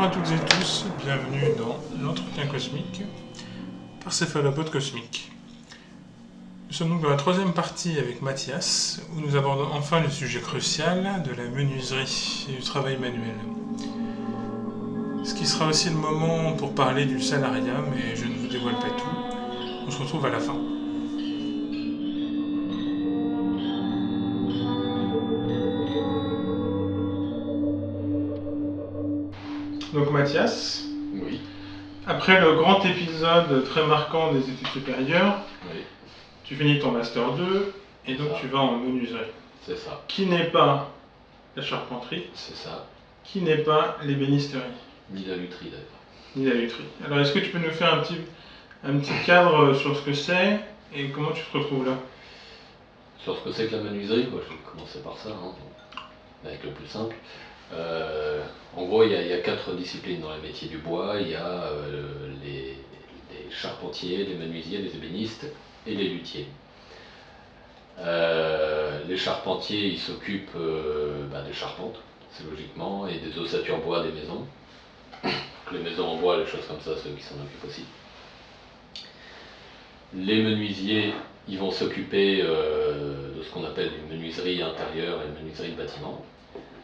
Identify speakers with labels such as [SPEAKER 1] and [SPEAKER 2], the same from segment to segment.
[SPEAKER 1] Bonjour à toutes et tous, bienvenue dans l'entretien cosmique par Céphalopode Cosmique. Nous sommes donc dans la troisième partie avec Mathias, où nous abordons enfin le sujet crucial de la menuiserie et du travail manuel. Ce qui sera aussi le moment pour parler du salariat, mais je ne vous dévoile pas tout. On se retrouve à la fin. Donc Mathias,
[SPEAKER 2] Oui,
[SPEAKER 1] après le grand épisode très marquant des études supérieures,
[SPEAKER 2] oui,
[SPEAKER 1] tu finis ton Master 2 et donc
[SPEAKER 2] Ça.
[SPEAKER 1] tu vas en menuiserie.
[SPEAKER 2] c'est ça,
[SPEAKER 1] Qui n'est pas la charpenterie,
[SPEAKER 2] c'est ça.
[SPEAKER 1] qui n'est pas l'ébénisterie,
[SPEAKER 2] Ni la lutherie d'ailleurs.
[SPEAKER 1] ni la lutherie. Alors est-ce que tu peux nous faire un petit cadre sur ce que c'est et comment tu te retrouves là?
[SPEAKER 2] Sur ce que c'est que la menuiserie, moi, je vais commencer par ça, avec le plus simple. En gros, il y a 4 disciplines dans les métiers du bois. Il y a les charpentiers, les menuisiers, les ébénistes et les luthiers. Les charpentiers, ils s'occupent des charpentes, c'est logiquement, et des ossatures bois des maisons. Donc les maisons en bois, les choses comme ça, c'est eux qui s'en occupent aussi. Les menuisiers, ils vont s'occuper de ce qu'on appelle une menuiserie intérieure et une menuiserie de bâtiment.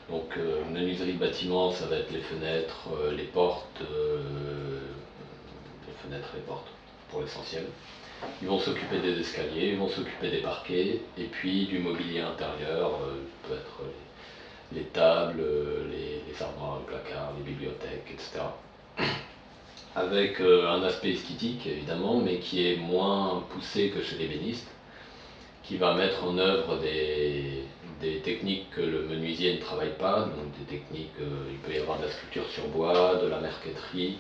[SPEAKER 2] Donc menuiserie de bâtiment, ça va être les fenêtres, les portes, pour l'essentiel. Ils vont s'occuper des escaliers, ils vont s'occuper des parquets, et puis du mobilier intérieur, peut être les tables, les armoires, les placards, les bibliothèques, etc. Avec un aspect esthétique évidemment, mais qui est moins poussé que chez l'ébéniste, qui va mettre en œuvre des techniques que le menuisier ne travaille pas, donc des techniques, il peut y avoir de la sculpture sur bois, de la merqueterie,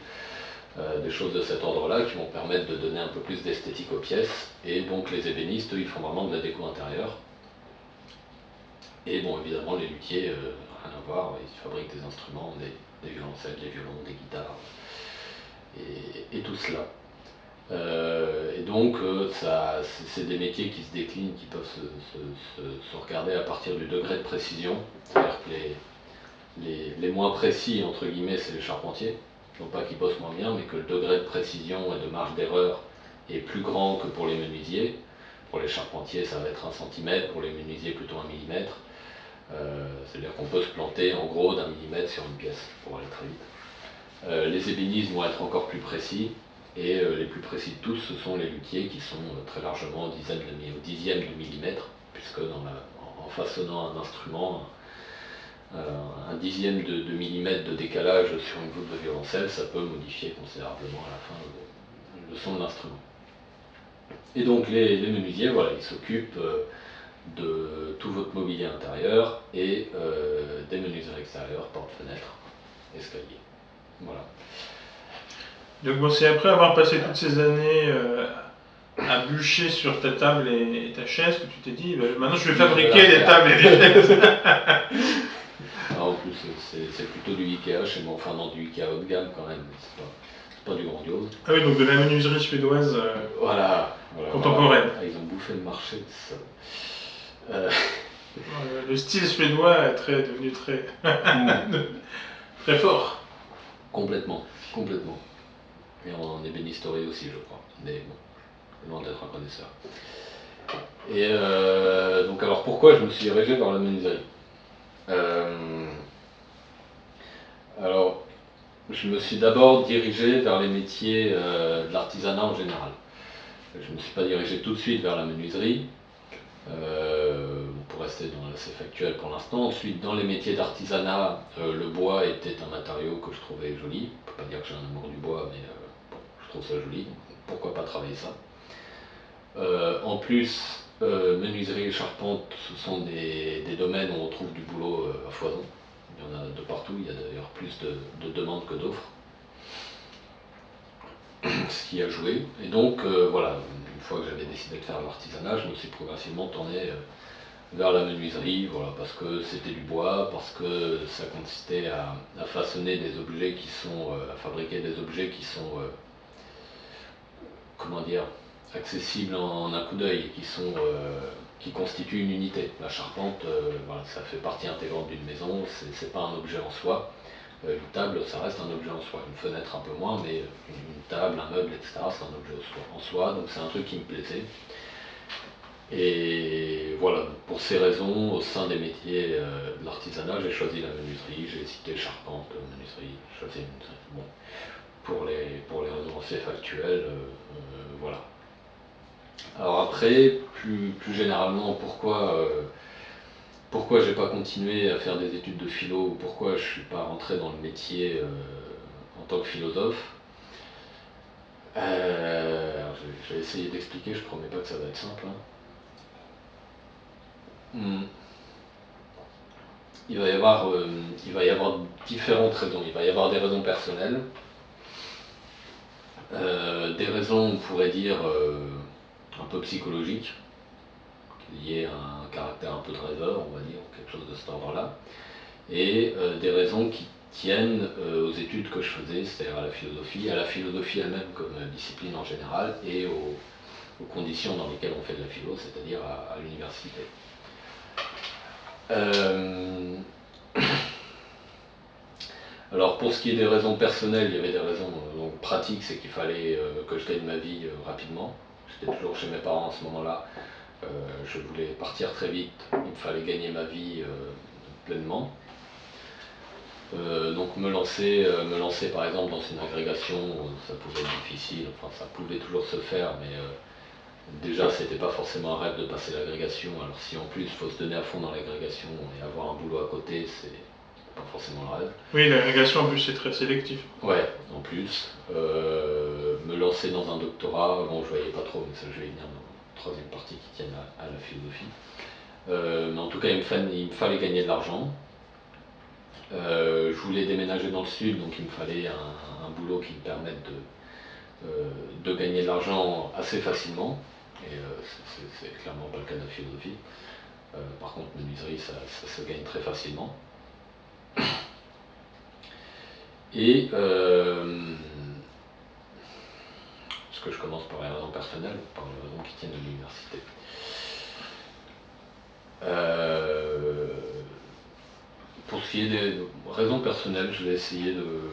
[SPEAKER 2] des choses de cet ordre-là qui vont permettre de donner un peu plus d'esthétique aux pièces. Et donc les ébénistes, eux, ils font vraiment de la déco intérieure. Et bon, évidemment, les luthiers, rien à voir, ils fabriquent des instruments, des violoncelles, des violons, des guitares, et tout cela. Et donc, c'est des métiers qui se déclinent, qui peuvent se regarder à partir du degré de précision. C'est-à-dire que les moins précis, entre guillemets, c'est les charpentiers. Non pas qu'ils bossent moins bien, mais que le degré de précision et de marge d'erreur est plus grand que pour les menuisiers. Pour les charpentiers, ça va être 1 cm, pour les menuisiers, plutôt 1 mm. C'est-à-dire qu'on peut se planter en gros d'1 mm sur une pièce pour aller très vite. Les ébénistes vont être encore plus précis, et les plus précis de tous, ce sont les luthiers qui sont très largement au dixième de millimètre, puisque en façonnant un instrument, un dixième de millimètre de décalage sur une voûte de violoncelle, ça peut modifier considérablement à la fin le son de l'instrument. Et donc les menuisiers, voilà, ils s'occupent de tout votre mobilier intérieur et des menuiseries extérieures, portes, fenêtres, escaliers. Voilà.
[SPEAKER 1] Donc bon, c'est après avoir passé toutes ces années à bûcher sur ta table et ta chaise que tu t'es dit, maintenant je vais fabriquer des tables et des chaises.
[SPEAKER 2] En plus, c'est plutôt du Ikea chez moi, enfin non, du Ikea haut de gamme quand même, c'est pas du grandiose.
[SPEAKER 1] Ah oui, donc de la menuiserie suédoise
[SPEAKER 2] Voilà.
[SPEAKER 1] contemporaine.
[SPEAKER 2] Ils ont bouffé le marché de ça.
[SPEAKER 1] Le style suédois est devenu très, très fort.
[SPEAKER 2] Complètement. Et en ébénisterie aussi, je crois. Mais bon, loin d'être un connaisseur. Et donc alors pourquoi je me suis dirigé vers la menuiserie? Alors, je me suis d'abord dirigé vers les métiers de l'artisanat en général. Je ne me suis pas dirigé tout de suite vers la menuiserie, pour rester dans l'assez factuel pour l'instant. Ensuite, dans les métiers d'artisanat, le bois était un matériau que je trouvais joli. Je ne peux pas dire que j'ai un amour du bois, mais bon, je trouve ça joli, donc pourquoi pas travailler ça. En plus, menuiserie et charpente, ce sont des domaines où on trouve du boulot à foison. Il y en a de partout, il y a d'ailleurs plus de demandes que d'offres. Ce qui a joué. Et donc, voilà, une fois que j'avais décidé de faire de l'artisanat, je me suis progressivement tourné vers la menuiserie, voilà, parce que c'était du bois, parce que ça consistait à façonner des objets qui sont, à fabriquer des objets qui sont, comment dire, accessibles en un coup d'œil, qui constituent une unité. La charpente, voilà, ça fait partie intégrante d'une maison, c'est pas un objet en soi. Une table, ça reste un objet en soi. Une fenêtre un peu moins, mais une table, un meuble, etc., c'est un objet en soi. Donc c'est un truc qui me plaisait. Et voilà, pour ces raisons, au sein des métiers de l'artisanat, j'ai choisi la menuiserie, j'ai cité charpente, menuiserie, j'ai choisi la menuiserie. Bon, pour les raisons assez factuelles, voilà. Alors après, plus généralement, pourquoi j'ai pas continué à faire des études de philo, ou pourquoi je suis pas rentré dans le métier en tant que philosophe. Je vais essayer d'expliquer, je promets pas que ça va être simple. Il va y avoir différentes raisons. Il va y avoir des raisons personnelles, des raisons, on pourrait dire, un peu psychologiques, liées à un caractère un peu de rêveur, on va dire, quelque chose de cet ordre-là, et des raisons qui tiennent aux études que je faisais, c'est-à-dire à la philosophie elle-même comme discipline en général, et aux conditions dans lesquelles on fait de la philo, c'est-à-dire à l'université. Alors pour ce qui est des raisons personnelles, il y avait des raisons donc, pratiques, c'est qu'il fallait que je gagne ma vie rapidement. J'étais toujours chez mes parents à ce moment-là, je voulais partir très vite, il me fallait gagner ma vie pleinement. Donc me lancer par exemple dans une agrégation, ça pouvait être difficile, enfin ça pouvait toujours se faire, mais déjà c'était pas forcément un rêve de passer l'agrégation, alors si en plus il faut se donner à fond dans l'agrégation et avoir un boulot à côté, c'est pas forcément le rêve.
[SPEAKER 1] Oui, l'agrégation en plus c'est très sélectif.
[SPEAKER 2] Ouais, en plus. Me lancer dans un doctorat, bon je voyais pas trop, mais ça je vais y venir dans la troisième partie qui tienne à la philosophie. Mais en tout cas il me fallait gagner de l'argent. Je voulais déménager dans le sud, donc il me fallait un boulot qui me permette de gagner de l'argent assez facilement. Et c'est clairement pas le cas de la philosophie. Par contre, menuiserie, ça se gagne très facilement. Et est-ce que je commence par les raisons personnelles ou par les raisons qui tiennent de l'université? Pour ce qui est des raisons personnelles, je vais essayer de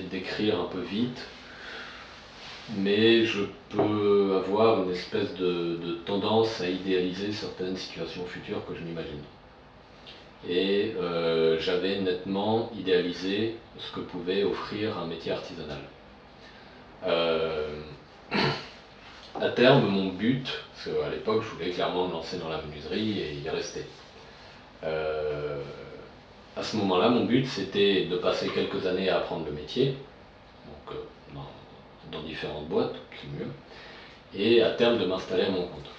[SPEAKER 2] décrire un peu vite, mais je peux avoir une espèce de tendance à idéaliser certaines situations futures que je m'imagine. Et j'avais nettement idéalisé ce que pouvait offrir un métier artisanal. À terme, mon but, parce qu'à l'époque je voulais clairement me lancer dans la menuiserie et y rester. À ce moment-là, mon but c'était de passer quelques années à apprendre le métier, donc dans différentes boîtes, c'est mieux, et à terme de m'installer à mon compte.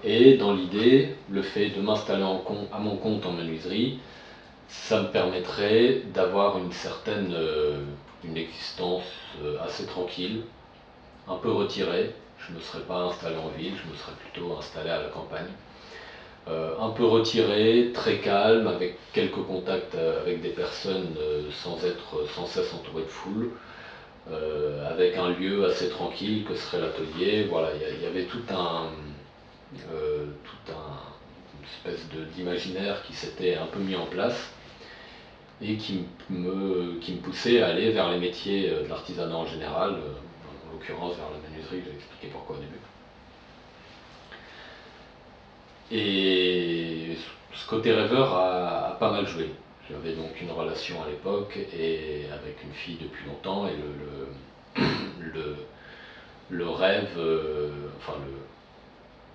[SPEAKER 2] Et dans l'idée, le fait de m'installer à mon compte en menuiserie, ça me permettrait d'avoir une existence assez tranquille, un peu retirée. Je ne me serais pas installé en ville, je me serais plutôt installé à la campagne. Un peu retiré, très calme, avec quelques contacts avec des personnes sans être sans cesse entouré de foule, avec un lieu assez tranquille que serait l'atelier. Voilà, il y avait une espèce d'imaginaire qui s'était un peu mis en place et qui me poussait à aller vers les métiers de l'artisanat en général, en l'occurrence vers la menuiserie, je vais expliquer pourquoi au début. Et ce côté rêveur a pas mal joué. J'avais donc une relation à l'époque et avec une fille depuis longtemps, et le rêve,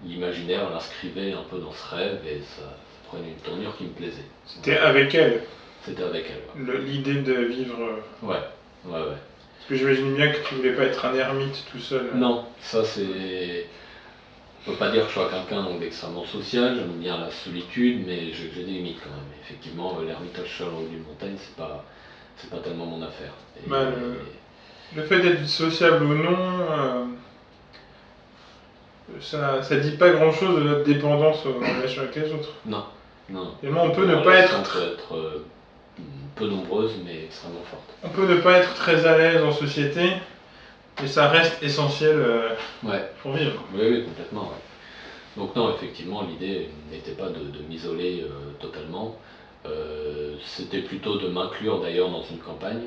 [SPEAKER 2] l'imaginaire l'inscrivait un peu dans ce rêve, et ça prenait une tournure qui me plaisait.
[SPEAKER 1] C'était avec elle?
[SPEAKER 2] C'était avec elle, ouais.
[SPEAKER 1] L'idée de vivre...
[SPEAKER 2] Ouais.
[SPEAKER 1] Parce que j'imagine bien que tu voulais pas être un ermite tout seul.
[SPEAKER 2] Non, ça c'est... On peut pas dire que je sois quelqu'un d'extrêmement social, j'aime bien la solitude, mais j'ai des limites quand même. Effectivement, l'ermitage seul en haut d'une montagne, c'est pas tellement mon affaire.
[SPEAKER 1] Le fait d'être sociable ou non, ça dit pas grand chose de notre dépendance en relation avec les autres.
[SPEAKER 2] Non.
[SPEAKER 1] Et moi, on peut ne pas être...
[SPEAKER 2] peu nombreuse, mais extrêmement forte.
[SPEAKER 1] On peut ne pas être très à l'aise en société, mais ça reste essentiel pour vivre.
[SPEAKER 2] Oui, complètement. Ouais. Donc non, effectivement, l'idée n'était pas de m'isoler totalement. C'était plutôt de m'inclure d'ailleurs dans une campagne.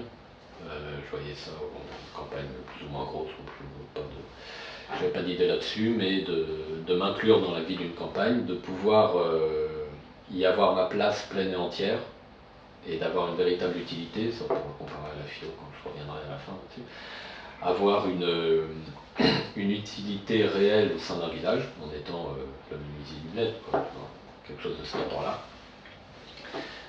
[SPEAKER 2] Je voyais ça, bon, une campagne plus ou moins grosse, je n'avais pas d'idée là-dessus, mais de m'inclure dans la vie d'une campagne, de pouvoir y avoir ma place pleine et entière, et d'avoir une véritable utilité, ça on pourra comparer à la philo quand je reviendrai à la fin là-dessus, avoir une utilité réelle au sein d'un village, en étant le menuisier du bled, quelque chose de cet ordre-là.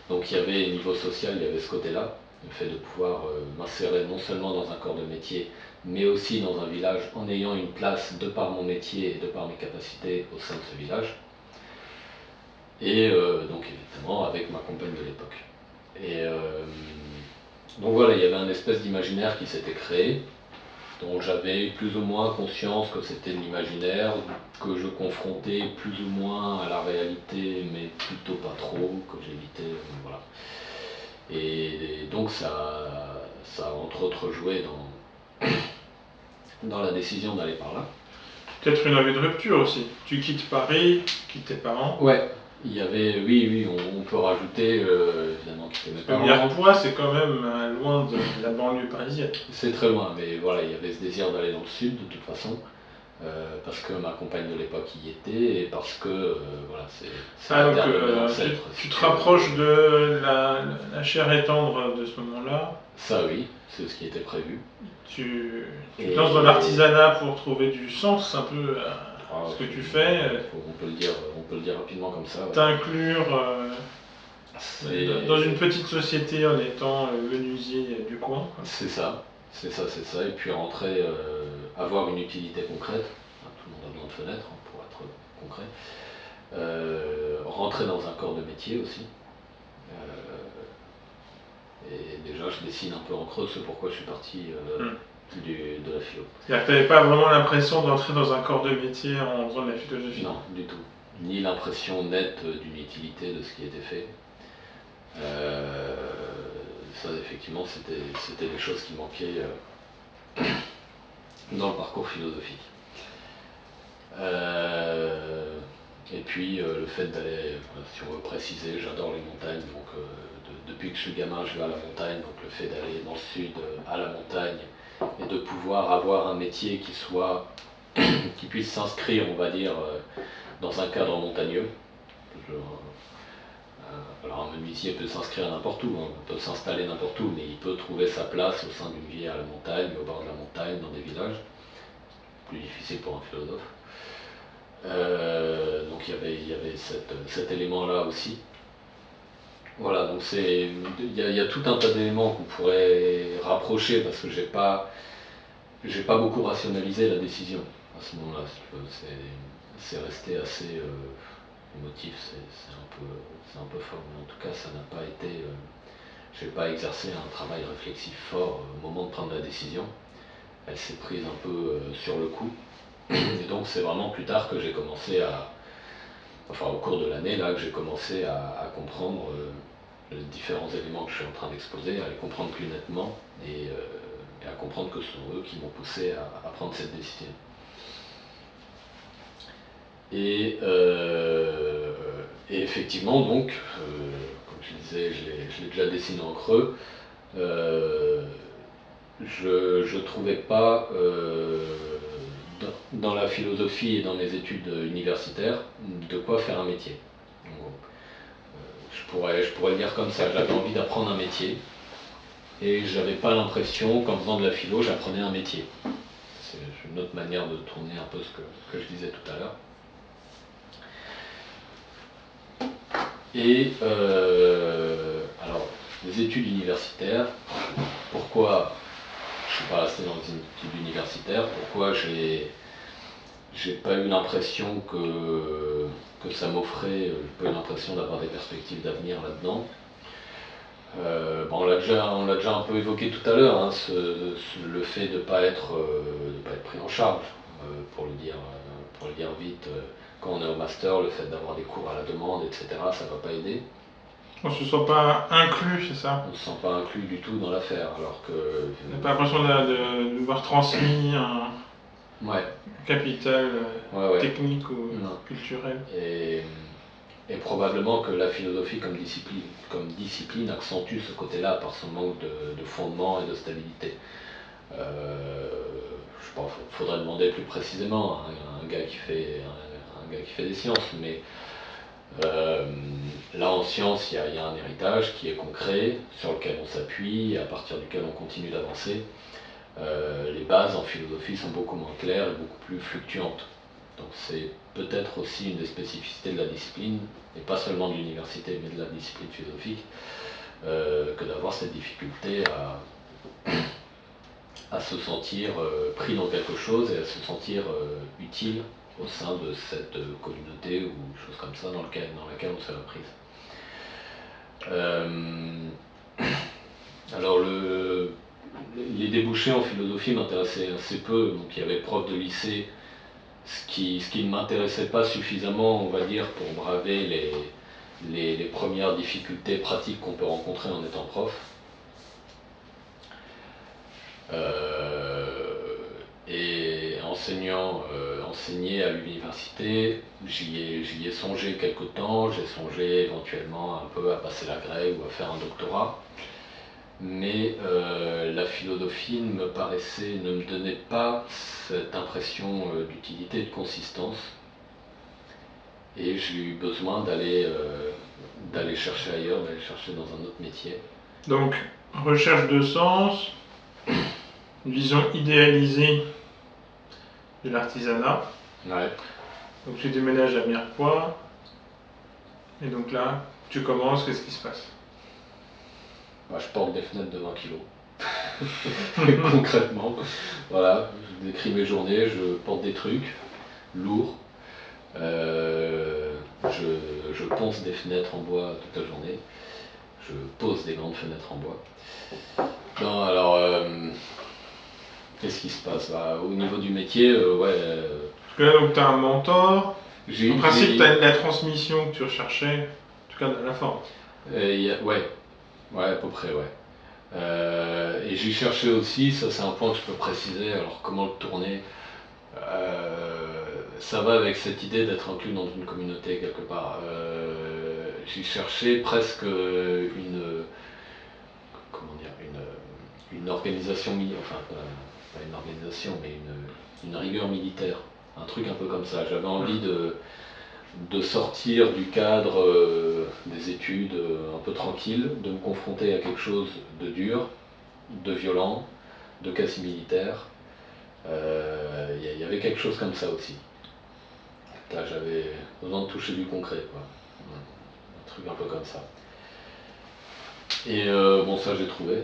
[SPEAKER 2] Donc il y avait, niveau social, il y avait ce côté-là, le fait de pouvoir m'insérer non seulement dans un corps de métier, mais aussi dans un village en ayant une place de par mon métier et de par mes capacités au sein de ce village. Et donc évidemment avec ma compagne de l'époque. Et donc voilà, il y avait un espèce d'imaginaire qui s'était créé, dont j'avais plus ou moins conscience que c'était de l'imaginaire, que je confrontais plus ou moins à la réalité, mais plutôt pas trop, que j'évitais, voilà. Et donc ça a entre autres joué dans la décision d'aller par là.
[SPEAKER 1] Peut-être une envie de rupture aussi. Tu quittes Paris, quittes tes parents.
[SPEAKER 2] Ouais, il y avait, oui, on peut rajouter, évidemment, quitter mes parents.
[SPEAKER 1] Mirepoix, c'est quand même loin de la banlieue parisienne.
[SPEAKER 2] C'est très loin, mais voilà, il y avait ce désir d'aller dans le sud de toute façon. Parce que ma compagne de l'époque y était et parce que voilà, c'est
[SPEAKER 1] donc tu te rapproches de la chair et tendre de ce moment-là.
[SPEAKER 2] Ça oui, c'est ce qui était prévu.
[SPEAKER 1] Tu te lances dans l'artisanat pour trouver du sens un peu à ce que tu fais.
[SPEAKER 2] On peut le dire rapidement comme ça. Ouais.
[SPEAKER 1] T'inclure dans une petite société en étant menuisier du coin.
[SPEAKER 2] C'est ça. Et puis rentrer, avoir une utilité concrète. Tout le monde a besoin de fenêtres pour être concret. Rentrer dans un corps de métier aussi. Et déjà, je dessine un peu en creux ce pourquoi je suis parti de la philo.
[SPEAKER 1] C'est-à-dire que tu n'avais pas vraiment l'impression d'entrer dans un corps de métier en faisant de la philosophie?
[SPEAKER 2] Non, du tout. Ni l'impression nette d'une utilité de ce qui était fait. Ça, effectivement, c'était des choses qui manquaient dans le parcours philosophique. Et puis le fait d'aller, si on veut préciser, j'adore les montagnes, donc depuis que je suis gamin je vais à la montagne, donc le fait d'aller dans le sud à la montagne et de pouvoir avoir un métier qui puisse s'inscrire, on va dire, dans un cadre montagneux. Alors un menuisier peut s'inscrire n'importe où, on peut s'installer n'importe où, mais il peut trouver sa place au sein d'une vie à la montagne, au bord de la montagne, dans des villages. Plus difficile pour un philosophe. Donc il y avait cet élément-là aussi. Voilà, donc il y a tout un tas d'éléments qu'on pourrait rapprocher parce que j'ai pas beaucoup rationalisé la décision à ce moment-là. C'est resté assez émotif, c'est un peu fort, mais en tout cas ça n'a pas été. J'ai pas exercé un travail réflexif fort au moment de prendre la décision. Elle s'est prise un peu sur le coup. Et donc c'est vraiment plus tard que j'ai commencé au cours de l'année, là, que j'ai commencé à comprendre les différents éléments que je suis en train d'exposer, à les comprendre plus nettement et à comprendre que ce sont eux qui m'ont poussé à prendre cette décision. Et effectivement, donc, comme je disais, je l'ai déjà dessiné en creux, je trouvais pas dans la philosophie et dans mes études universitaires de quoi faire un métier. Je pourrais le dire comme ça, j'avais envie d'apprendre un métier et j'avais pas l'impression qu'en faisant de la philo j'apprenais un métier. C'est une autre manière de tourner un peu ce que je disais tout à l'heure. Et alors, les études universitaires, pourquoi je suis pas resté dans les études universitaires, pourquoi j'ai pas eu l'impression que ça m'offrait, j'ai pas eu l'impression d'avoir des perspectives d'avenir là-dedans. On l'a déjà un peu évoqué tout à l'heure, hein, le fait de ne pas être pris en charge, pour le dire vite, quand on est au master, le fait d'avoir des cours à la demande, etc., ça ne va pas aider.
[SPEAKER 1] On ne se sent pas inclus, c'est ça?
[SPEAKER 2] On ne se sent pas inclus du tout dans l'affaire, alors que...
[SPEAKER 1] On n'a pas l'impression de nous voir transmis un capital technique ou culturel.
[SPEAKER 2] Et Et probablement que la philosophie comme discipline accentue ce côté-là par son manque de fondement et de stabilité. Je sais pas, faudrait demander plus précisément à un gars qui fait des sciences, mais là en science il y a un héritage qui est concret, sur lequel on s'appuie et à partir duquel on continue d'avancer. Les bases en philosophie sont beaucoup moins claires et beaucoup plus fluctuantes. Donc c'est peut-être aussi une des spécificités de la discipline, et pas seulement de l'université, mais de la discipline philosophique, que d'avoir cette difficulté à se sentir pris dans quelque chose et à se sentir utile au sein de cette communauté ou chose comme ça dans laquelle on se fait la prise. Alors les débouchés en philosophie m'intéressaient assez peu, donc il y avait prof de lycée, ce qui ne m'intéressait pas suffisamment, on va dire, pour braver les premières difficultés pratiques qu'on peut rencontrer en étant prof. Et enseigner à l'université, j'y ai songé quelque temps, j'ai songé éventuellement un peu à passer la grève ou à faire un doctorat. Mais la philosophie ne me donnait pas cette impression d'utilité et de consistance. Et j'ai eu besoin d'aller chercher ailleurs, d'aller chercher dans un autre métier.
[SPEAKER 1] Donc, recherche de sens, une vision idéalisée de l'artisanat.
[SPEAKER 2] Ouais.
[SPEAKER 1] Donc tu déménages à Mirepoix, et donc là, tu commences, qu'est-ce qui se passe?
[SPEAKER 2] Bah, je porte des fenêtres de 20 kilos. Concrètement, voilà, je décris mes journées, je porte des trucs lourds, je ponce des fenêtres en bois toute la journée, je pose des grandes fenêtres en bois. Non, alors, qu'est-ce qui se passe? Bah, au niveau du métier, ouais.
[SPEAKER 1] Parce que là, donc, tu as un mentor, en principe, tu as la transmission que tu recherchais, en tout cas dans la forme.
[SPEAKER 2] Ouais, à peu près, ouais. Et j'ai cherché aussi, ça c'est un point que je peux préciser, alors comment le tourner, ça va avec cette idée d'être inclus dans une communauté quelque part. J'ai cherché presque une organisation, enfin pas une organisation, mais une rigueur militaire, un truc un peu comme ça. J'avais envie de sortir du cadre des études un peu tranquille, de me confronter à quelque chose de dur, de violent, de quasi militaire. Il y avait quelque chose comme ça aussi. Là, j'avais besoin de toucher du concret, quoi. Un truc un peu comme ça. Et bon, ça j'ai trouvé,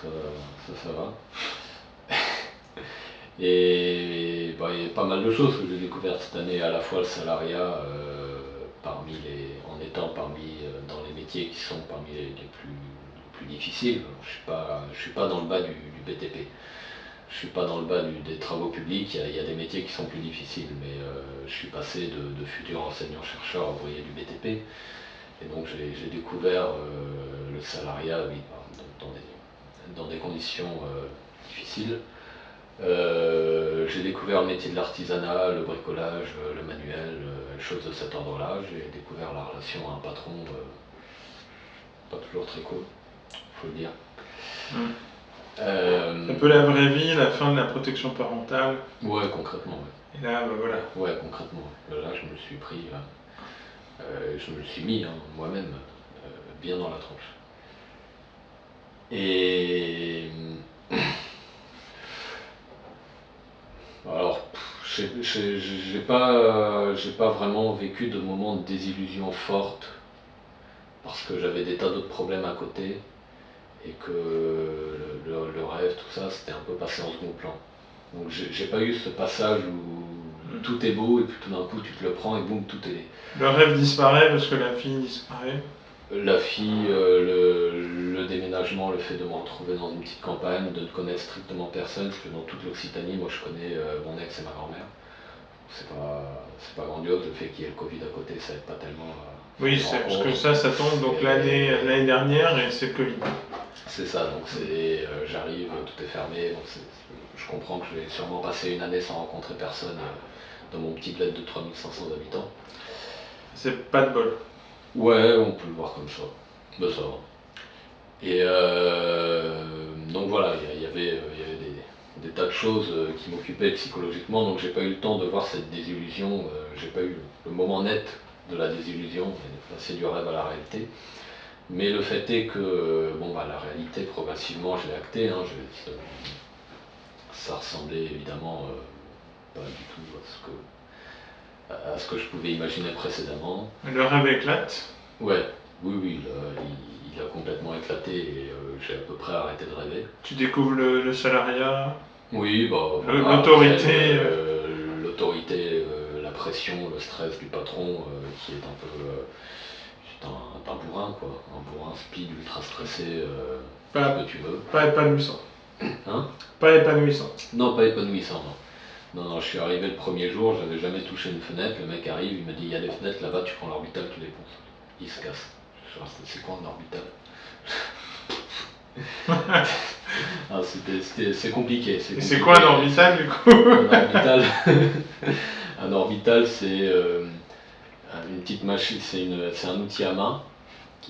[SPEAKER 2] ça va. Et bah, il y a pas mal de choses que j'ai découvertes cette année, à la fois le salariat, en étant dans les métiers qui sont parmi les plus difficiles. Je suis pas dans le bas du BTP. Je suis pas dans le bas des travaux publics, il y a des métiers qui sont plus difficiles, mais je suis passé de futur enseignant-chercheur à ouvrier du BTP, et donc j'ai découvert le salariat, oui, dans des conditions difficiles. J'ai découvert le métier de l'artisanat, le bricolage, le manuel, choses de cet ordre-là. J'ai découvert la relation à un patron, pas toujours très cool, faut le dire.
[SPEAKER 1] Un peu la vraie vie, la fin de la protection parentale.
[SPEAKER 2] Ouais, concrètement, ouais.
[SPEAKER 1] Et là, bah, voilà.
[SPEAKER 2] Ouais, concrètement. Là, je me suis pris, je me suis mis moi-même bien dans la tronche. Et alors, j'ai pas vraiment vécu de moments de désillusion forte parce que j'avais des tas d'autres problèmes à côté et que le rêve, tout ça, c'était un peu passé en second plan. Donc j'ai pas eu ce passage où tout est beau et puis tout d'un coup tu te le prends et boum, tout est...
[SPEAKER 1] Le rêve disparaît parce que la fille disparaît.
[SPEAKER 2] La fille, le déménagement, le fait de me retrouver dans une petite campagne, de ne connaître strictement personne, parce que dans toute l'Occitanie, moi je connais mon ex et ma grand-mère. C'est pas grandiose, le fait qu'il y ait le Covid à côté, ça aide pas tellement.
[SPEAKER 1] Oui, c'est parce que ça tombe donc l'année dernière et c'est le Covid.
[SPEAKER 2] C'est ça, donc j'arrive, tout est fermé, donc je comprends que je vais sûrement passer une année sans rencontrer personne dans mon petit bled de 3500 habitants.
[SPEAKER 1] C'est pas de bol.
[SPEAKER 2] Ouais, on peut le voir comme ça. Ben, ça va. Et donc voilà, il y avait des tas de choses qui m'occupaient psychologiquement, donc j'ai pas eu le temps de voir cette désillusion, j'ai pas eu le moment net de la désillusion, et de passer du rêve à la réalité. Mais le fait est que la réalité, progressivement, je l'ai actée. Hein, ça ressemblait évidemment pas du tout à ce que je pouvais imaginer précédemment.
[SPEAKER 1] Le rêve éclate.
[SPEAKER 2] Ouais, oui, il a complètement éclaté et j'ai à peu près arrêté de rêver.
[SPEAKER 1] Tu découvres le salariat,
[SPEAKER 2] Oui,
[SPEAKER 1] l'autorité.
[SPEAKER 2] après, l'autorité, la pression, le stress du patron qui est un peu. C'est un bourrin quoi, un bourrin speed ultra stressé, tout
[SPEAKER 1] Pas,
[SPEAKER 2] ce que tu veux.
[SPEAKER 1] pas épanouissant.
[SPEAKER 2] Hein?
[SPEAKER 1] Pas épanouissant.
[SPEAKER 2] Non, pas épanouissant, non. Non, je suis arrivé le premier jour, j'avais jamais touché une fenêtre, le mec arrive, il me dit il y a des fenêtres là-bas, tu prends l'orbital, tu les ponces. Il se casse. Je dis, c'est quoi un orbital? Ah, c'est compliqué.
[SPEAKER 1] Et c'est quoi un orbital du coup?
[SPEAKER 2] Un orbital, c'est une petite machine, c'est un outil à main.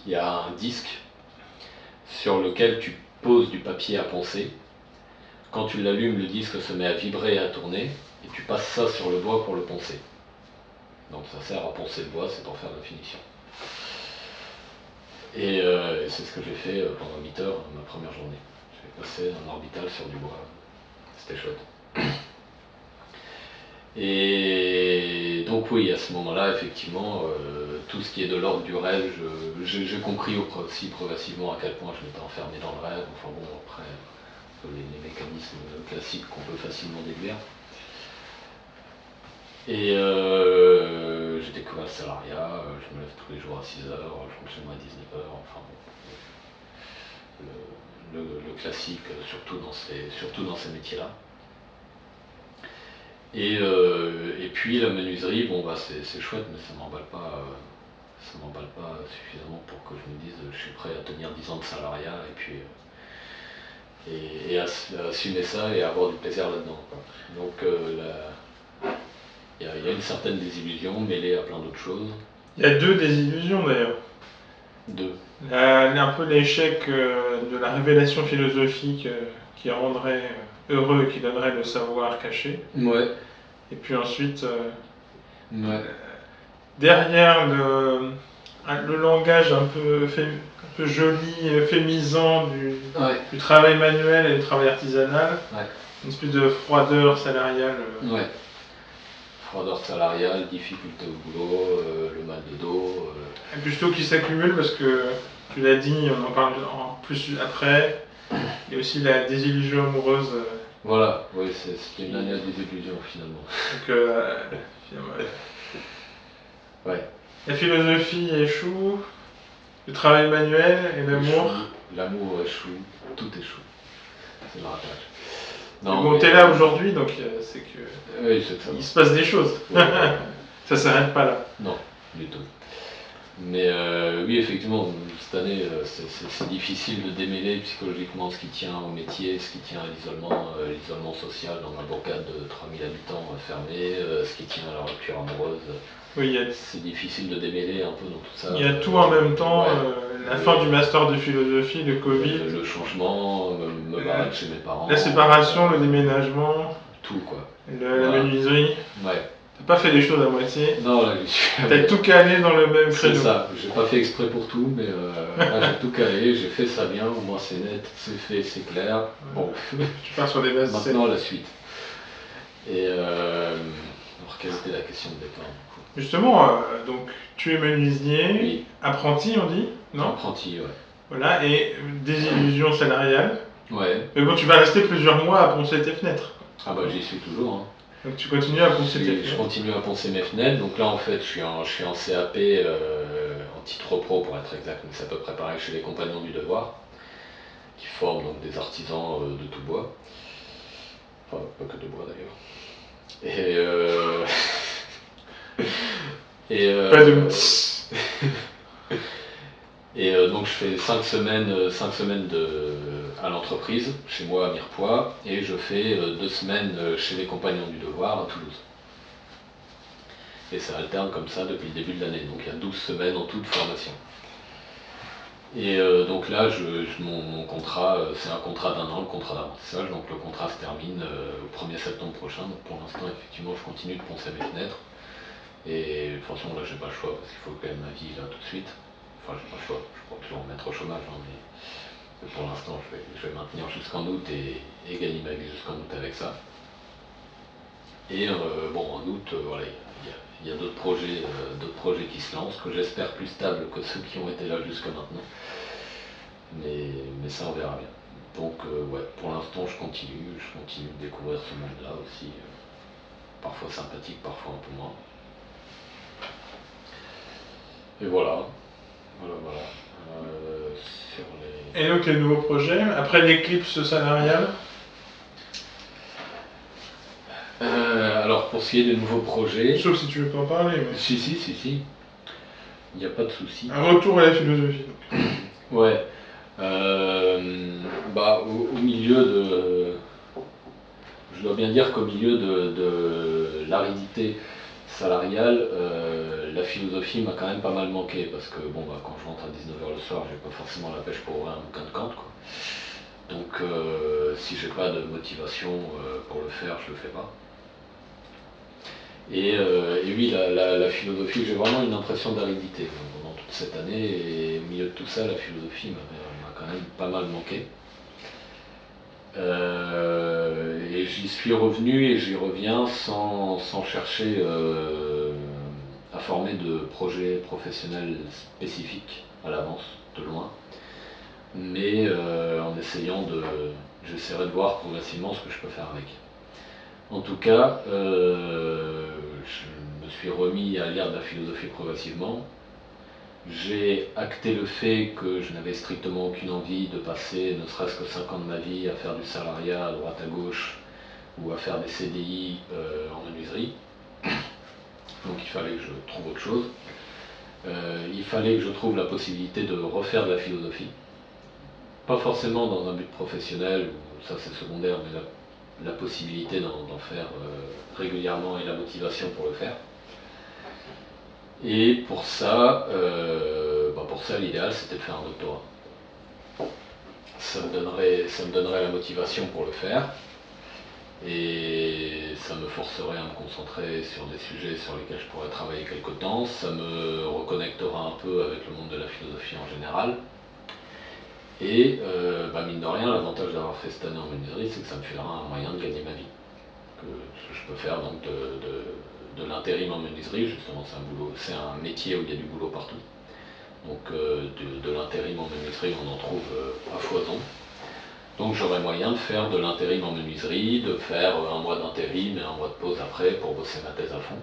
[SPEAKER 2] Il y a un disque sur lequel tu poses du papier à poncer. Quand tu l'allumes, le disque se met à vibrer et à tourner, et tu passes ça sur le bois pour le poncer. Donc ça sert à poncer le bois, c'est pour faire de la finition. Et c'est ce que j'ai fait pendant 8 heures, ma première journée. J'ai passé un orbital sur du bois. C'était chouette. Et donc oui, à ce moment-là, effectivement, tout ce qui est de l'ordre du rêve, j'ai compris aussi progressivement à quel point je m'étais enfermé dans le rêve. Enfin bon, après, les mécanismes classiques qu'on peut facilement déduire. Et j'ai découvert le salariat, je me lève tous les jours à 6h, je rentre chez moi à 19h, enfin bon, le classique, surtout dans ces métiers-là. Et puis la menuiserie, c'est chouette, mais ça m'emballe pas suffisamment pour que je me dise je suis prêt à tenir 10 ans de salariat et puis et à assumer ça et à avoir du plaisir là-dedans. Donc il y a une certaine désillusion mêlée à plein d'autres choses.
[SPEAKER 1] Il y a deux désillusions d'ailleurs.
[SPEAKER 2] Deux.
[SPEAKER 1] Un peu l'échec de la révélation philosophique qui rendrait heureux, qui donnerait le savoir caché.
[SPEAKER 2] Ouais.
[SPEAKER 1] Et puis ensuite,
[SPEAKER 2] Ouais.
[SPEAKER 1] derrière le langage un peu joli, euphémisant du travail manuel et du travail artisanal, une espèce de froideur salariale.
[SPEAKER 2] Ouais. Froideur salariale, difficulté au boulot, le mal de dos.
[SPEAKER 1] Et puis surtout qui s'accumule parce que, tu l'as dit, on en parle en plus après, il y a aussi la désillusion amoureuse.
[SPEAKER 2] Voilà, oui, c'est une année à désillusion finalement.
[SPEAKER 1] Donc,
[SPEAKER 2] ouais.
[SPEAKER 1] La philosophie échoue, le travail manuel et l'amour.
[SPEAKER 2] L'amour échoue, tout échoue. C'est le ratage.
[SPEAKER 1] Non, bon, t'es là aujourd'hui, donc c'est que
[SPEAKER 2] oui, c'est ça.
[SPEAKER 1] Il se passe des choses. Ouais. Ça s'arrête pas là.
[SPEAKER 2] Non, du tout. Mais oui, effectivement, cette année, c'est difficile de démêler psychologiquement ce qui tient au métier, ce qui tient à l'isolement social dans ma bourgade de 3000 habitants fermée, ce qui tient à la rupture amoureuse.
[SPEAKER 1] Oui,
[SPEAKER 2] c'est difficile de démêler un peu dans tout ça.
[SPEAKER 1] Il y a tout en même temps, la fin du master de philosophie, le Covid.
[SPEAKER 2] Le changement, me barrer de chez mes parents.
[SPEAKER 1] La séparation, le déménagement.
[SPEAKER 2] Tout quoi.
[SPEAKER 1] La menuiserie.
[SPEAKER 2] Ouais.
[SPEAKER 1] T'as pas fait les choses à moitié.
[SPEAKER 2] Non, là, je suis.
[SPEAKER 1] T'as tout calé dans le même créneau.
[SPEAKER 2] C'est ça, j'ai pas fait exprès pour tout, mais là, j'ai tout calé, j'ai fait ça bien, au moins c'est net, c'est fait, c'est clair. Bon.
[SPEAKER 1] Tu pars sur des bases.
[SPEAKER 2] Maintenant, la suite. Et alors, quelle était la question de départ?
[SPEAKER 1] Justement, donc tu es menuisier,
[SPEAKER 2] oui.
[SPEAKER 1] Apprenti on dit, non?
[SPEAKER 2] Apprenti, ouais.
[SPEAKER 1] Voilà, et désillusion salariale.
[SPEAKER 2] Ouais.
[SPEAKER 1] Mais bon, tu vas rester plusieurs mois à poncer tes fenêtres.
[SPEAKER 2] Ah bah j'y suis toujours. Hein.
[SPEAKER 1] Donc tu continues à poncer tes fenêtres.
[SPEAKER 2] Je continue à poncer mes fenêtres, donc là en fait je suis en CAP, en titre pro pour être exact, mais c'est à peu près pareil chez les Compagnons du Devoir, qui forment donc des artisans de tout bois. Enfin, pas que de bois d'ailleurs.
[SPEAKER 1] Pas de...
[SPEAKER 2] Et donc je fais 5 semaines à l'entreprise, chez moi à Mirepoix, et je fais 2 semaines chez les Compagnons du Devoir à Toulouse. Et ça alterne comme ça depuis le début de l'année. Donc il y a 12 semaines en toute formation. Et donc là, mon contrat, c'est un contrat d'1 an, le contrat d'apprentissage. Donc le contrat se termine au 1er septembre prochain. Donc pour l'instant, effectivement, je continue de poncer mes fenêtres. Et de toute façon, là, j'ai pas le choix parce qu'il faut quand même ma vie là tout de suite. Enfin, j'ai pas le choix. Je pourrais toujours me mettre au chômage, hein, mais pour l'instant, je vais maintenir jusqu'en août et gagner ma vie jusqu'en août avec ça. Et bon, en août, voilà, il y a d'autres projets qui se lancent, que j'espère plus stables que ceux qui ont été là jusqu'à maintenant. Mais ça, on verra bien. Donc, ouais, pour l'instant, je continue de découvrir ce monde-là aussi. Parfois sympathique, parfois un peu moins. Et voilà. Voilà. Sur les...
[SPEAKER 1] Et donc les nouveaux projets, après l'éclipse salariale?
[SPEAKER 2] Alors, pour ce qui est des nouveaux projets...
[SPEAKER 1] Sauf si tu veux pas en parler. Mais...
[SPEAKER 2] Si. Il n'y a pas de souci.
[SPEAKER 1] Un retour à la philosophie.
[SPEAKER 2] Ouais. Au milieu de... Je dois bien dire qu'au milieu de l'aridité salariale, la philosophie m'a quand même pas mal manqué, parce que bon, quand je rentre à 19h le soir, j'ai pas forcément la pêche pour ouvrir un bouquin de Kant, quoi. Donc si j'ai pas de motivation pour le faire, je le fais pas. Et oui, la philosophie, j'ai vraiment une impression d'aridité pendant toute cette année, et au milieu de tout ça, la philosophie m'a quand même pas mal manqué. Et j'y suis revenu et j'y reviens sans chercher à former de projets professionnels spécifiques à l'avance, de loin, mais en essayant j'essaierai de voir progressivement ce que je peux faire avec. En tout cas, je me suis remis à lire de la philosophie progressivement. J'ai acté le fait que je n'avais strictement aucune envie de passer ne serait-ce que 5 ans de ma vie à faire du salariat à droite à gauche ou à faire des CDI en menuiserie. Donc il fallait que je trouve autre chose. Il fallait que je trouve la possibilité de refaire de la philosophie. Pas forcément dans un but professionnel, ça c'est secondaire, mais la possibilité d'en faire régulièrement et la motivation pour le faire. Et pour ça, l'idéal c'était de faire un doctorat. Ça me donnerait la motivation pour le faire, et ça me forcerait à me concentrer sur des sujets sur lesquels je pourrais travailler quelque temps. Ça me reconnectera un peu avec le monde de la philosophie en général. Et mine de rien, l'avantage d'avoir fait cette année en menuiserie, c'est que ça me filera un moyen de gagner ma vie. Que je peux faire donc de l'intérim en menuiserie, justement c'est un métier où il y a du boulot partout. Donc de l'intérim en menuiserie, on en trouve à foison. Donc j'aurai moyen de faire de l'intérim en menuiserie, de faire un mois d'intérim et un mois de pause après pour bosser ma thèse à fond.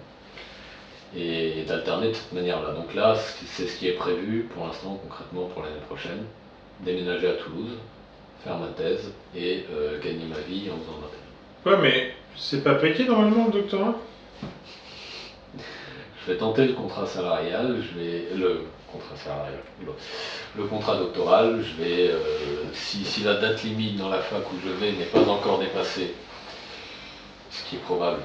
[SPEAKER 2] Et d'alterner de cette manière-là. Donc là, c'est ce qui est prévu pour l'instant, concrètement pour l'année prochaine. Déménager à Toulouse, faire ma thèse et gagner ma vie en faisant de l'intérim.
[SPEAKER 1] Ouais, mais c'est pas payé normalement le doctorat?
[SPEAKER 2] Je vais tenter le contrat salarial, le contrat doctoral, je vais, si la date limite dans la fac où je vais n'est pas encore dépassée, ce qui est probable,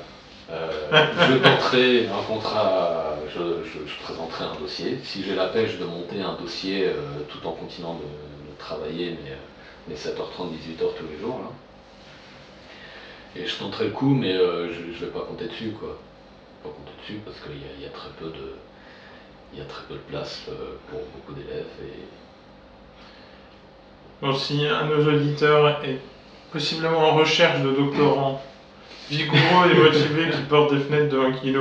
[SPEAKER 2] je tenterai un contrat, je présenterai un dossier. Si j'ai la pêche de monter un dossier tout en continuant de travailler, mais 7h30, 18h tous les jours, là. Et je tenterai le coup, mais je vais pas compter dessus, quoi. Pas compter dessus parce qu'il y a très peu de place pour beaucoup d'élèves.
[SPEAKER 1] Bon, si un de nos auditeurs est possiblement en recherche de doctorants vigoureux et motivés qui portent des fenêtres de 1 kg,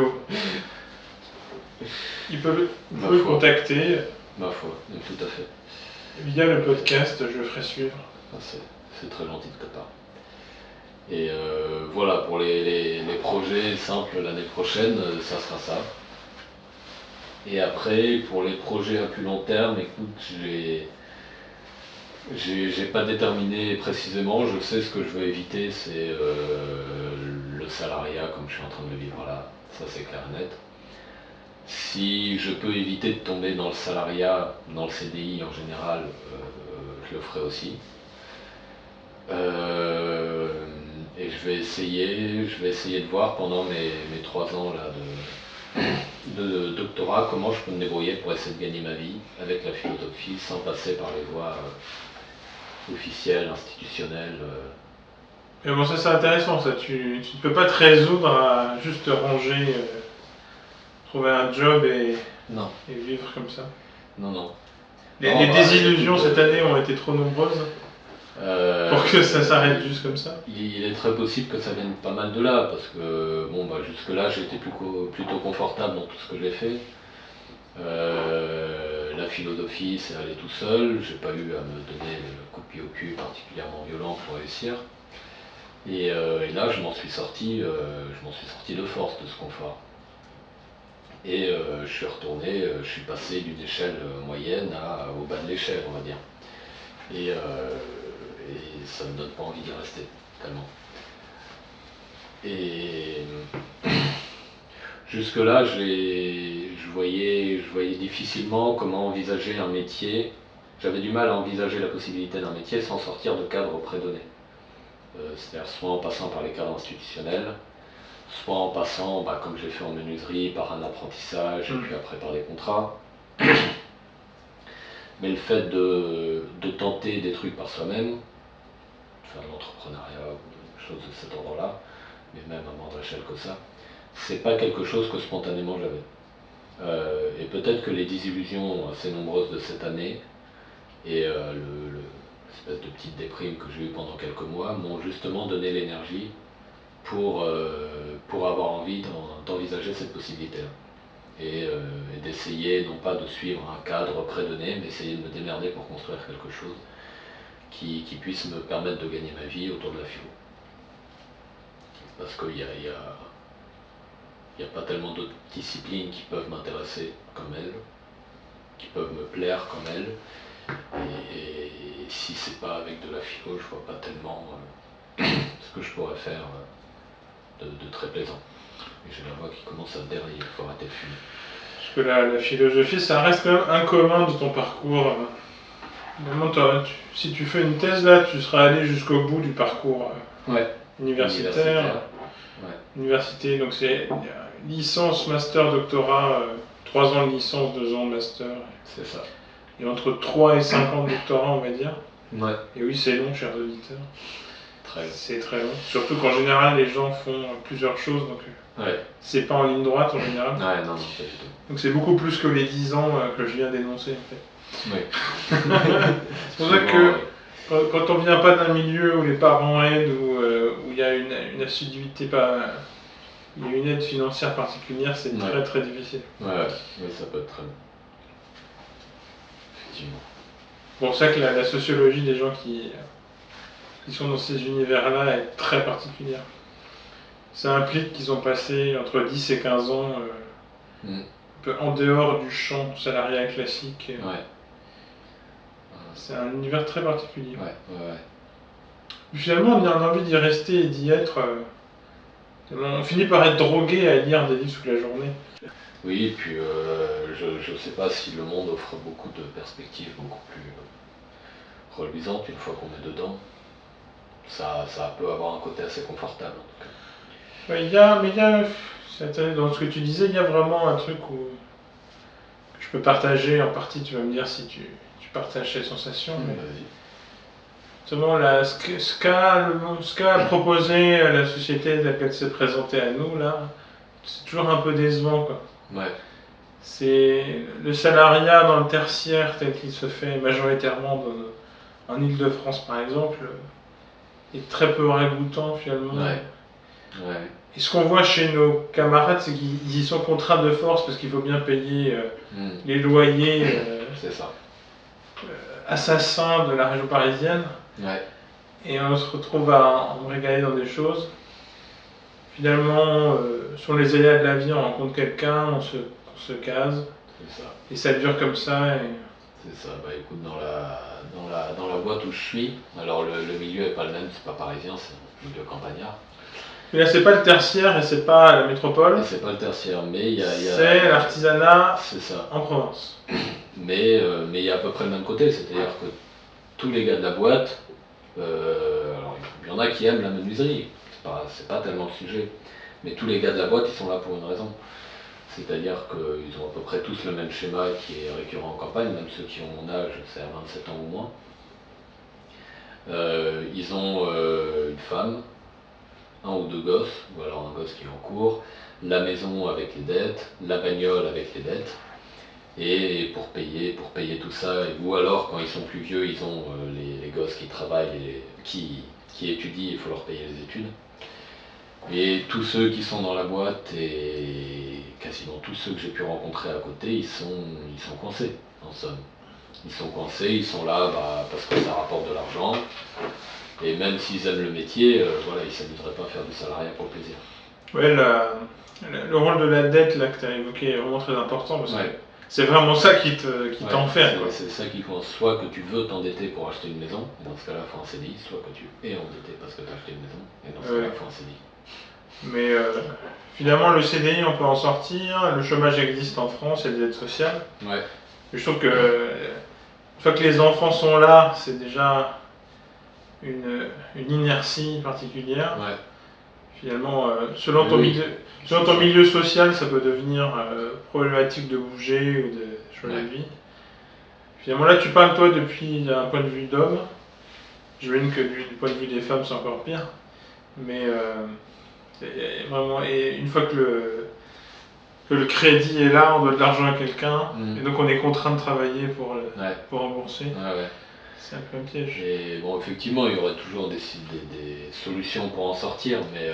[SPEAKER 1] il peut le contacter.
[SPEAKER 2] Ma foi, tout à fait.
[SPEAKER 1] Via le podcast, je le ferai suivre.
[SPEAKER 2] C'est très gentil de ta part. Et voilà, pour les projets simples l'année prochaine, ça sera ça. Et après, pour les projets à plus long terme, écoute, j'ai pas déterminé précisément. Je sais ce que je veux éviter, c'est le salariat comme je suis en train de le vivre là. Ça c'est clair et net. Si je peux éviter de tomber dans le salariat, dans le CDI en général, je le ferai aussi. Et je vais essayer de voir pendant mes 3 ans là, de doctorat, comment je peux me débrouiller pour essayer de gagner ma vie avec la philosophie sans passer par les voies officielles, institutionnelles.
[SPEAKER 1] Mais bon, ça c'est intéressant, ça. Tu ne peux pas te résoudre à juste ranger, trouver un job
[SPEAKER 2] Non,
[SPEAKER 1] et vivre comme ça.
[SPEAKER 2] non.
[SPEAKER 1] Les
[SPEAKER 2] Non, bah,
[SPEAKER 1] désillusions
[SPEAKER 2] écoute,
[SPEAKER 1] cette année ont été trop nombreuses pour que ça s'arrête juste comme ça.
[SPEAKER 2] Il est très possible que ça vienne pas mal de là, parce que bon, bah, jusque-là j'ai été plutôt confortable dans tout ce que j'ai fait. La philosophie, c'est aller tout seul, j'ai pas eu à me donner le coup de pied au cul particulièrement violent pour réussir. Et là, je m'en suis sorti de force de ce confort. Et je suis retourné, je suis passé d'une échelle moyenne au bas de l'échelle, on va dire. Et ça me donne pas envie d'y rester, tellement. Et jusque-là, je voyais difficilement comment envisager un métier. J'avais du mal à envisager la possibilité d'un métier sans sortir de cadre prédonné. C'est-à-dire soit en passant par les cadres institutionnels, soit en passant, comme j'ai fait en menuiserie, par un apprentissage et puis après par des contrats. Mais le fait de tenter des trucs par soi-même, faire de l'entrepreneuriat ou des choses de cet ordre-là, mais même à moindre échelle que ça, c'est pas quelque chose que spontanément j'avais. Et peut-être que les désillusions assez nombreuses de cette année et l'espèce de petite déprime que j'ai eue pendant quelques mois m'ont justement donné l'énergie pour avoir envie d'envisager cette possibilité-là. Et d'essayer non pas de suivre un cadre prédonné, mais essayer de me démerder pour construire quelque chose qui puisse me permettre de gagner ma vie autour de la philo. Parce qu'il n'y a pas tellement d'autres disciplines qui peuvent m'intéresser comme elle, qui peuvent me plaire comme elle. Et si c'est pas avec de la philo, je vois pas tellement ce que je pourrais faire de très plaisant. Et j'ai la voix qui commence à derrière, il faut arrêter de fumer.
[SPEAKER 1] Parce que la philosophie, ça reste quand même un commun de ton parcours. Vraiment, si tu fais une thèse là, tu seras allé jusqu'au bout du parcours universitaire. Université, donc c'est licence, master, doctorat, 3 ans de licence, 2 ans de master.
[SPEAKER 2] C'est ça.
[SPEAKER 1] Et entre 3 et 5 ans de doctorat, on va dire.
[SPEAKER 2] Ouais.
[SPEAKER 1] Et oui, c'est long, chers auditeurs.
[SPEAKER 2] Très.
[SPEAKER 1] C'est très long. Surtout qu'en général, les gens font plusieurs choses, donc c'est pas en ligne droite en général.
[SPEAKER 2] Ouais, non, pas du tout.
[SPEAKER 1] Donc c'est beaucoup plus que les 10 ans que je viens d'énoncer en fait.
[SPEAKER 2] Oui.
[SPEAKER 1] C'est pour ça que quand on vient pas d'un milieu où les parents aident, où il y a une assiduité, il y a une aide financière particulière, c'est très très difficile.
[SPEAKER 2] Ouais, ça peut être très bon. Effectivement.
[SPEAKER 1] C'est pour ça que la sociologie des gens qui sont dans ces univers-là est très particulière. Ça implique qu'ils ont passé entre 10 et 15 ans un peu en dehors du champ salarial classique. C'est un univers très particulier. Finalement, on a envie d'y rester et d'y être. On finit par être drogué à lire des livres toute la journée.
[SPEAKER 2] Oui, et puis je ne sais pas si le monde offre beaucoup de perspectives beaucoup plus reluisantes une fois qu'on est dedans. Ça peut avoir un côté assez confortable en tout cas.
[SPEAKER 1] Dans ce que tu disais, il y a vraiment un truc que je peux partager en partie. Tu vas me dire si tu partages ces sensations. Justement, ce qu'a proposé la société telle qu'elle s'est présentée à nous, là, c'est toujours un peu décevant, quoi.
[SPEAKER 2] Ouais.
[SPEAKER 1] C'est le salariat dans le tertiaire tel qu'il se fait majoritairement en Île-de-France, par exemple, est très peu ragoûtant, finalement. Et ce qu'on voit chez nos camarades, c'est qu'ils y sont contraints de force parce qu'il faut bien payer les loyers assassins de la région parisienne. Et on se retrouve à en régaler dans des choses. Finalement, sur les aléas de la vie, on rencontre quelqu'un, on se case. Et ça dure comme ça.
[SPEAKER 2] C'est ça. Écoute, dans la boîte où je suis, alors le milieu n'est pas le même, c'est pas parisien, c'est un milieu campagnard.
[SPEAKER 1] Mais là, c'est pas le tertiaire et c'est pas la métropole.
[SPEAKER 2] C'est pas le tertiaire, mais il y a
[SPEAKER 1] c'est l'artisanat en province.
[SPEAKER 2] Mais il y a à peu près le même côté, c'est-à-dire que tous les gars de la boîte, alors il y en a qui aiment la menuiserie, c'est pas tellement le sujet, mais tous les gars de la boîte, ils sont là pour une raison. c'est-à-dire qu'ils ont à peu près tous le même schéma qui est récurrent en campagne, même ceux qui ont mon âge, c'est à 27 ans ou moins. Ils ont une femme, un ou deux gosses, ou alors un gosse qui est en cours, la maison avec les dettes, la bagnole avec les dettes, et pour payer tout ça, ou alors quand ils sont plus vieux, ils ont les gosses qui travaillent, et qui étudient, il faut leur payer les études. Et tous ceux qui sont dans la boîte, et quasiment tous ceux que j'ai pu rencontrer à côté, ils sont coincés, en somme. Ils sont coincés, ils sont là parce que ça rapporte de l'argent. Et même s'ils aiment le métier, voilà, ils ne s'amuseraient pas à faire du salariat pour le plaisir.
[SPEAKER 1] Ouais, le rôle de la dette là, que tu as évoqué est vraiment très important parce
[SPEAKER 2] Ouais.
[SPEAKER 1] que c'est vraiment ça qui t'enferme.
[SPEAKER 2] C'est ça qui coince. Soit que tu veux t'endetter pour acheter une maison, et dans ce cas-là, il faut un CDI, soit que tu es endetté parce que tu as acheté une maison, et dans ce cas-là, il faut un CDI.
[SPEAKER 1] Mais finalement, le CDI, on peut en sortir. Le chômage existe en France, il y a des aides sociales.
[SPEAKER 2] Ouais.
[SPEAKER 1] Je trouve que une fois que les enfants sont là, c'est déjà une inertie particulière.
[SPEAKER 2] Ouais.
[SPEAKER 1] Finalement, selon ton milieu social, ça peut devenir problématique de bouger ou de changer de vie. Finalement, là, tu parles, toi, depuis un point de vue d'homme. J'imagine que du point de vue des femmes, c'est encore pire. Mais vraiment, et une fois que le crédit est là, on doit de l'argent à quelqu'un, et donc on est contraint de travailler pour rembourser.
[SPEAKER 2] Ouais.
[SPEAKER 1] C'est un peu un piège.
[SPEAKER 2] Et bon, effectivement, il y aurait toujours des solutions pour en sortir, mais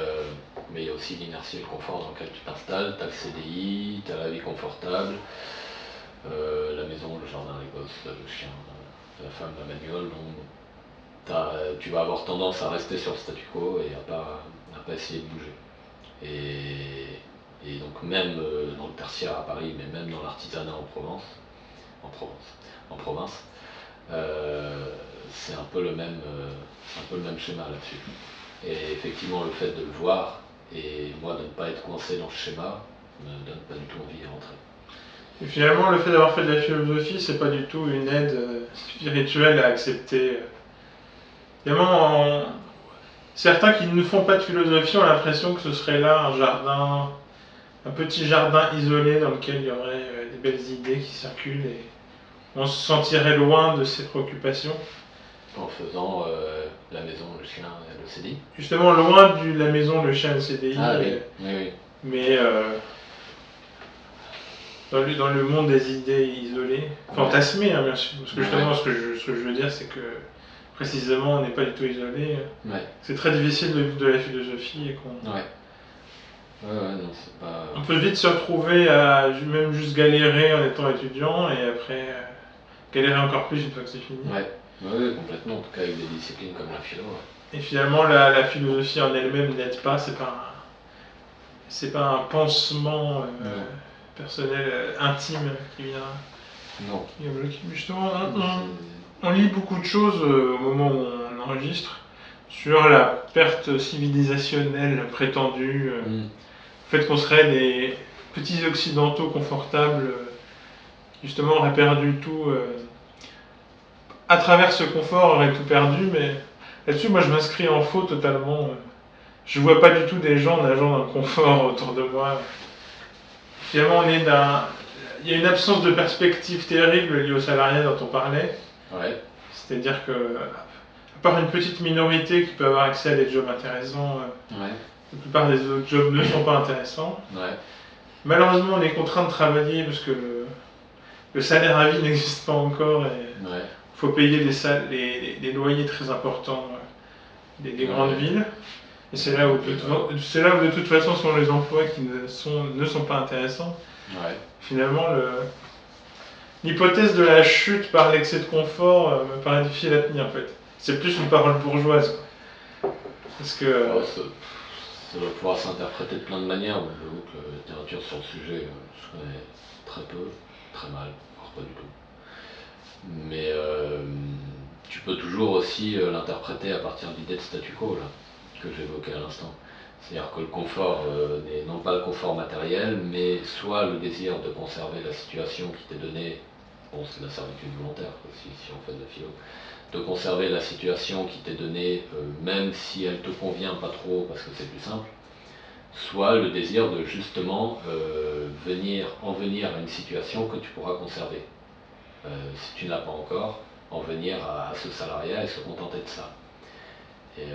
[SPEAKER 2] il y a aussi l'inertie et le confort dans lequel tu t'installes. Tu as le CDI, tu as la vie confortable, la maison, le jardin, les gosses, le chien, la femme, la bagnole. Donc tu vas avoir tendance à rester sur le statu quo et à pas essayer de bouger. Et donc même dans le tertiaire à Paris, mais même dans l'artisanat en province, c'est un peu le même schéma là-dessus. Et effectivement, le fait de le voir et moi de ne pas être coincé dans ce schéma me donne pas du tout envie d'y rentrer.
[SPEAKER 1] Et finalement, le fait d'avoir fait de la philosophie, c'est pas du tout une aide spirituelle à accepter. Finalement, certains qui ne font pas de philosophie ont l'impression que ce serait là un jardin, un petit jardin isolé dans lequel il y aurait des belles idées qui circulent et on se sentirait loin de ses préoccupations.
[SPEAKER 2] En faisant la maison, le chien et le CDI.
[SPEAKER 1] Justement, loin de la maison, le chien et le CDI.
[SPEAKER 2] Ah oui.
[SPEAKER 1] Mais dans le monde des idées isolées, fantasmées, hein, bien sûr. Parce que justement, ce que je veux dire, c'est que précisément, on n'est pas du tout isolé. C'est très difficile de vivre de la philosophie et qu'on.
[SPEAKER 2] Non, c'est pas.
[SPEAKER 1] On peut vite se retrouver à même juste galérer en étant étudiant et après galérer encore plus une fois que c'est fini.
[SPEAKER 2] Oui, complètement. En tout cas, avec des disciplines comme la philo.
[SPEAKER 1] Et finalement, la philosophie en elle-même n'aide pas. C'est pas un pansement personnel intime qui vient.
[SPEAKER 2] Non.
[SPEAKER 1] Qui vient bloquer. Mais justement, on lit beaucoup de choses au moment où on enregistre sur la perte civilisationnelle prétendue. Le fait qu'on serait des petits occidentaux confortables, justement, auraient perdu tout. À travers ce confort, auraient tout perdu, mais là-dessus, moi, je m'inscris en faux totalement. Je vois pas du tout des gens nageant dans le confort autour de moi. Finalement, il y a une absence de perspective terrible liée au salariat dont on parlait. C'est-à-dire que, à part une petite minorité qui peut avoir accès à des jobs intéressants, la plupart des autres jobs ne sont pas intéressants. Malheureusement, on est contraint de travailler parce que le salaire à vie n'existe pas encore et il faut payer des loyers très importants des grandes villes. Et c'est là où de toute façon sont les emplois qui ne sont pas intéressants. Finalement, l'hypothèse de la chute par l'excès de confort me paraît difficile à tenir en fait. C'est plus une parole bourgeoise. Parce que.
[SPEAKER 2] Ça va pouvoir s'interpréter de plein de manières. J'avoue que la littérature sur le sujet, je connais très peu, très mal, voire pas du tout. Mais tu peux toujours aussi l'interpréter à partir d'idées de statu quo, là, que j'évoquais à l'instant. C'est-à-dire que le confort n'est non pas le confort matériel, mais soit le désir de conserver la situation qui t'est donnée, bon c'est de la servitude volontaire aussi, si on fait de la philo, de conserver la situation qui t'est donnée, même si elle te convient pas trop parce que c'est plus simple, soit le désir de justement en venir à une situation que tu pourras conserver. Si tu ne l'as pas encore, en venir à ce salariat et se contenter de ça. Et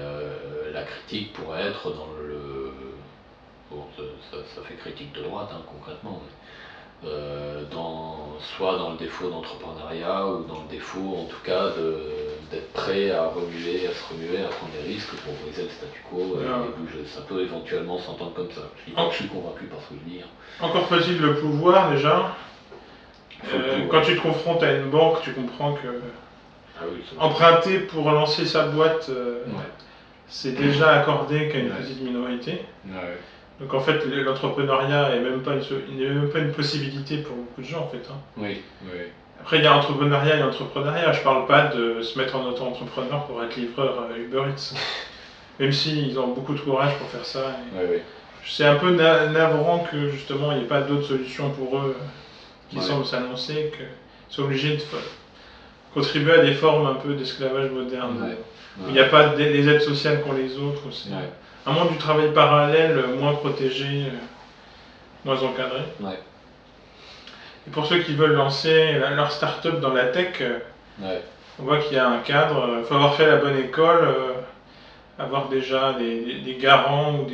[SPEAKER 2] la critique pourrait être dans le... Bon, ça fait critique de droite, hein, concrètement. Soit dans le défaut d'entrepreneuriat ou dans le défaut, en tout cas, d'être prêt à se remuer, à prendre des risques pour briser le statu quo et bouger. Ça peut éventuellement s'entendre comme ça. Je dis pas que je suis convaincu par ce que je dis.
[SPEAKER 1] Encore faut-il le pouvoir déjà. Quand tu te confrontes à une banque, tu comprends que emprunter pour lancer sa boîte, c'est déjà accordé qu'à une petite minorité. Ouais. Donc en fait, l'entrepreneuriat n'est même pas une possibilité pour beaucoup de gens en fait. Hein.
[SPEAKER 2] Oui.
[SPEAKER 1] Après, il y a entrepreneuriat et entrepreneuriat. Je parle pas de se mettre en auto-entrepreneur pour être livreur Uber Eats. Même s'ils ont beaucoup de courage pour faire ça. C'est un peu navrant que justement il n'y ait pas d'autres solutions pour eux qui semblent s'annoncer, qu'ils sont obligés de contribuer à des formes un peu d'esclavage moderne. Où il n'y a pas les aides sociales qu'ont les autres. Un monde du travail parallèle, moins protégé, moins encadré. Et pour ceux qui veulent lancer leur start-up dans la tech, on voit qu'il y a un cadre. Il faut avoir fait la bonne école, avoir déjà des garants ou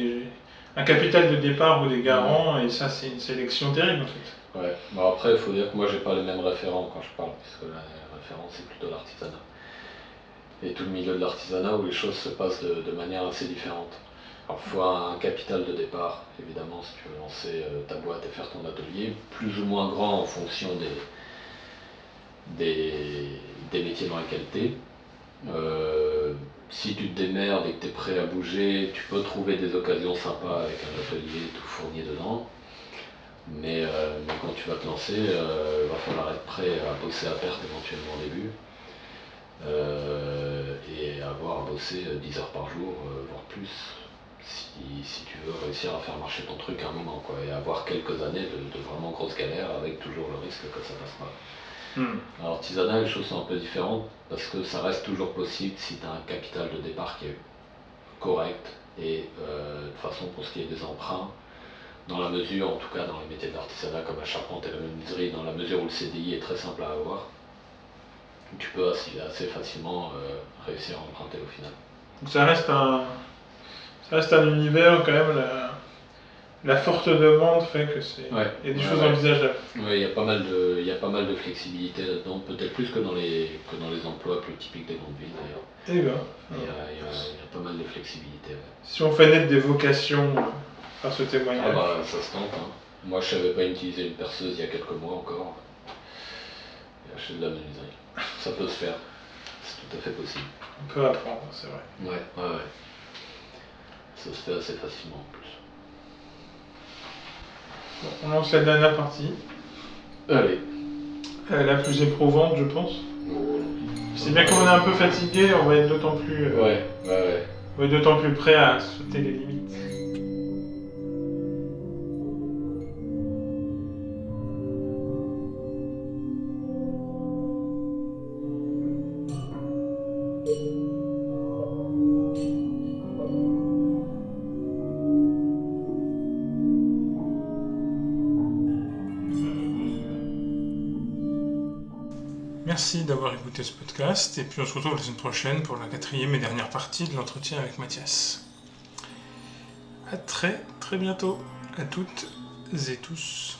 [SPEAKER 1] un capital de départ ou des garants, et ça c'est une sélection terrible en fait.
[SPEAKER 2] Bon, après il faut dire que moi j'ai pas les mêmes référents quand je parle, puisque la référence c'est plutôt l'artisanat. Et tout le milieu de l'artisanat où les choses se passent de manière assez différente. Alors il faut un capital de départ, évidemment, si tu veux lancer ta boîte et faire ton atelier, plus ou moins grand en fonction des métiers dans lesquels tu es. Si tu te démerdes et que tu es prêt à bouger, tu peux trouver des occasions sympas avec un atelier tout fourni dedans. Mais quand tu vas te lancer, il va falloir être prêt à bosser à perte éventuellement au début. Et avoir à bosser 10 heures par jour, voire plus, si tu veux réussir à faire marcher ton truc à un moment, et avoir quelques années de vraiment grosses galères avec toujours le risque que ça passe pas. Alors artisanat, les choses sont un peu différentes parce que ça reste toujours possible si tu as un capital de départ qui est correct et de toute façon pour ce qui est des emprunts, dans la mesure, en tout cas dans les métiers de l'artisanat comme la charpente et la menuiserie, dans la mesure où le CDI est très simple à avoir, tu peux assez facilement réussir à emprunter au final.
[SPEAKER 1] Donc ça reste un univers quand même, la forte demande fait que c'est. Il y a des choses envisageables.
[SPEAKER 2] Il y a pas mal de flexibilité là-dedans, peut-être plus que dans les emplois plus typiques des grandes villes d'ailleurs. Il y a pas mal de flexibilité.
[SPEAKER 1] Si on fait naître des vocations par ce témoignage.
[SPEAKER 2] Ça se tente. Hein. Moi je savais pas utiliser une perceuse il y a quelques mois encore. J'ai acheté de la menuiserie. Ça peut se faire, c'est tout à fait possible.
[SPEAKER 1] On peut apprendre, c'est vrai.
[SPEAKER 2] Ouais. Ça se fait assez facilement en plus.
[SPEAKER 1] Bon, on lance la dernière partie.
[SPEAKER 2] Allez.
[SPEAKER 1] La plus éprouvante, je pense. C'est bien qu'on est un peu fatigué, on va être d'autant plus. On va être d'autant plus prêt à sauter les limites. Merci d'avoir écouté ce podcast et puis on se retrouve la semaine prochaine pour la 4e et dernière partie de l'entretien avec Mathias. À très bientôt à toutes et tous.